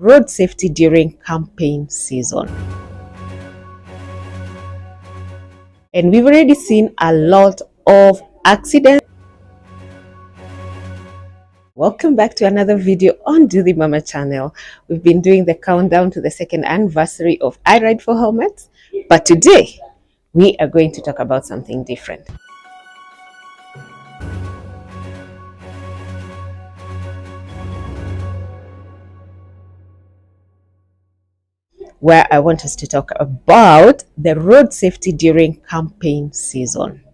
Road safety during campaign season. And we've already seen a lot of accidents. Welcome back to another video on Do the Mama channel. We've been doing the countdown to the second anniversary of I Ride for Helmets, but today we are going to talk about something different. Where I want us to talk about the road safety during campaign season.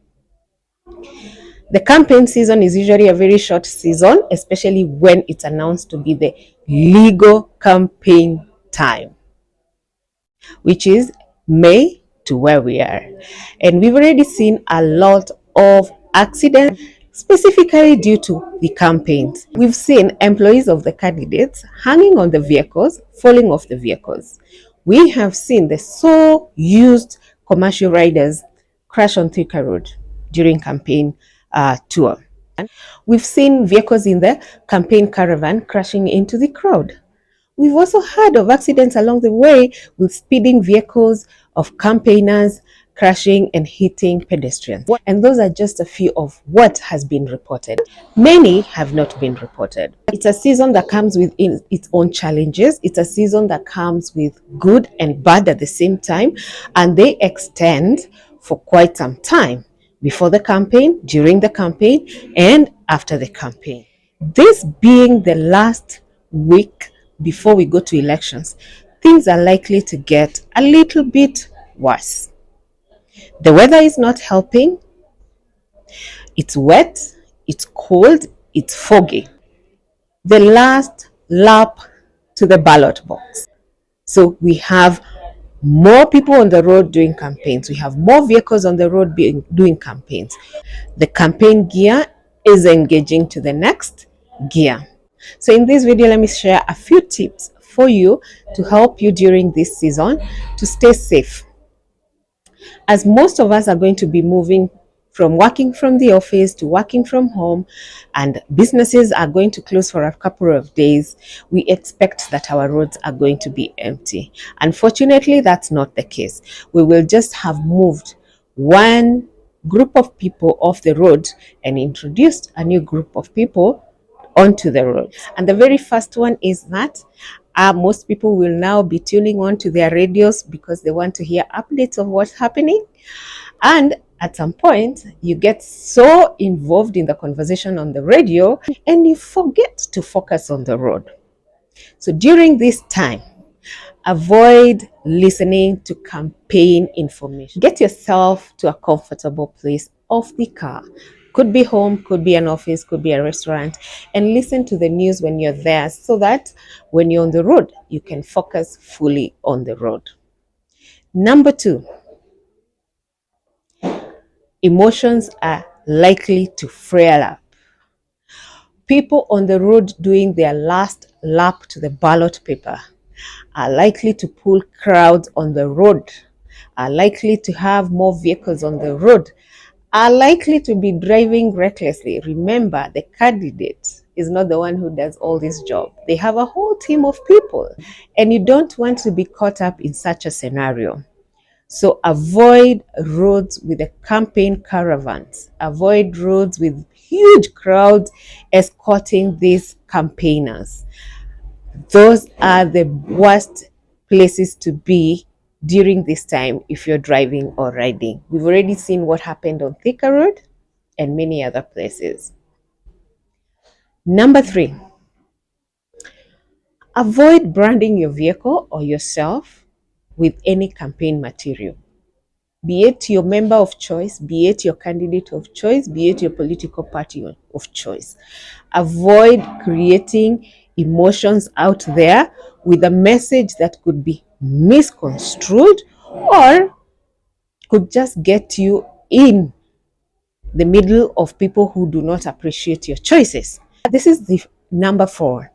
The campaign season is usually a very short season, especially when it's announced to be the legal campaign time, which is May to where we are. And we've already seen a lot of accidents, specifically due to the campaigns. We've seen employees of the candidates hanging on the vehicles, falling off the vehicles. We have seen the so used commercial riders crash on Thika Road during campaign tour. We've seen vehicles in the campaign caravan crashing into the crowd. We've also heard of accidents along the way with speeding vehicles, of campaigners crashing and hitting pedestrians. And those are just a few of what has been reported. Many have not been reported. It's a season that comes with its own challenges. It's a season that comes with good and bad at the same time, and they extend for quite some time before the campaign, during the campaign, and after the campaign. This being the last week before we go to elections, things are likely to get a little bit worse. The weather is not helping. It's wet, it's cold, it's foggy. The last lap to the ballot box. So we have more people on the road doing campaigns. We have more vehicles on the road doing campaigns. The campaign gear is engaging to the next gear. So in this video, let me share a few tips for you to help you during this season to stay safe. As most of us are going to be moving from working from the office to working from home, and businesses are going to close for a couple of days, we expect that our roads are going to be empty. Unfortunately, that's not the case. We will just have moved one group of people off the road and introduced a new group of people onto the road. And the very first one is that most people will now be tuning on to their radios because they want to hear updates of what's happening. And at some point, you get so involved in the conversation on the radio and you forget to focus on the road. So during this time, avoid listening to campaign information. Get yourself to a comfortable place of the car. Could be home, could be an office, could be a restaurant, and listen to the news when you're there so that when you're on the road, you can focus fully on the road. Number 2, emotions are likely to flare up. People on the road doing their last lap to the ballot paper are likely to pull crowds on the road, are likely to have more vehicles on the road, are likely to be driving recklessly. Remember, the candidate is not the one who does all this job. They have a whole team of people, and you don't want to be caught up in such a scenario. So avoid roads with the campaign caravans. Avoid roads with huge crowds escorting these campaigners. Those are the worst places to be during this time if you're driving or riding. We've already seen what happened on Thika Road and many other places. Number 3, avoid branding your vehicle or yourself with any campaign material. Be it your member of choice, be it your candidate of choice, be it your political party of choice. Avoid creating emotions out there with a message that could be misconstrued or could just get you in the middle of people who do not appreciate your choices. This is the number 4.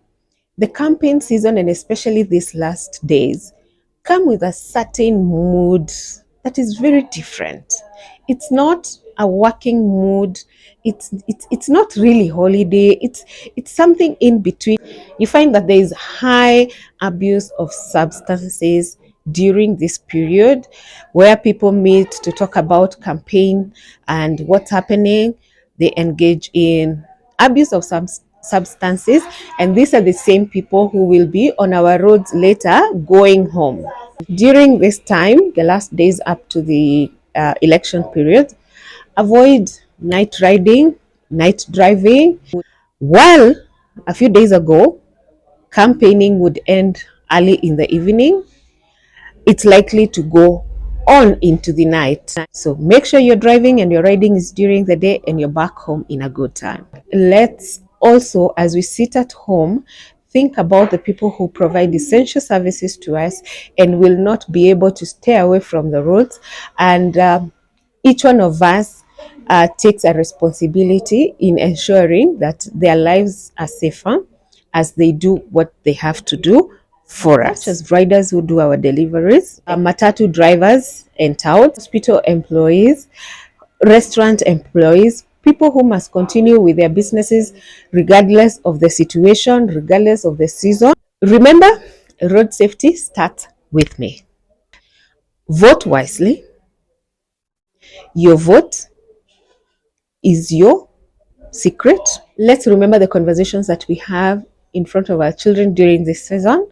The campaign season, and especially these last days, come with a certain mood that is very different. It's not a working mood. It's not really holiday. It's something in between. You find that there is high abuse of substances during this period, where people meet to talk about campaign and what's happening. They engage in abuse of substances, and these are the same people who will be on our roads later going home. During this time, the last days up to the election period, avoid night riding, night driving. While a few days ago, campaigning would end early in the evening, it's likely to go on into the night. So make sure you're driving and your riding is during the day and you're back home in a good time. Let's also, as we sit at home, think about the people who provide essential services to us and will not be able to stay away from the roads. And each one of us takes a responsibility in ensuring that their lives are safer as they do what they have to do for us, such as riders who do our deliveries, matatu drivers and tout, hospital employees, restaurant employees, people who must continue with their businesses regardless of the situation, regardless of the season. Remember, road safety starts with me. Vote wisely. Your vote is your secret. Let's remember the conversations that we have in front of our children during this season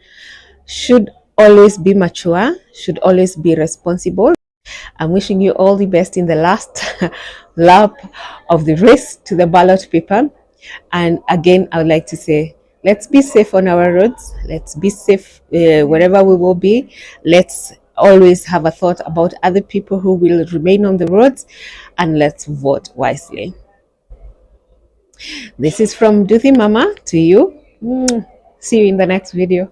should always be mature, should always be responsible. I'm wishing you all the best in the last lap of the race to the ballot paper. And again, I would like to say, let's be safe on our roads. Let's be safe wherever we will be. Let's always have a thought about other people who will remain on the roads, and let's vote wisely. This is from Duthi Mama to you. See you in the next video.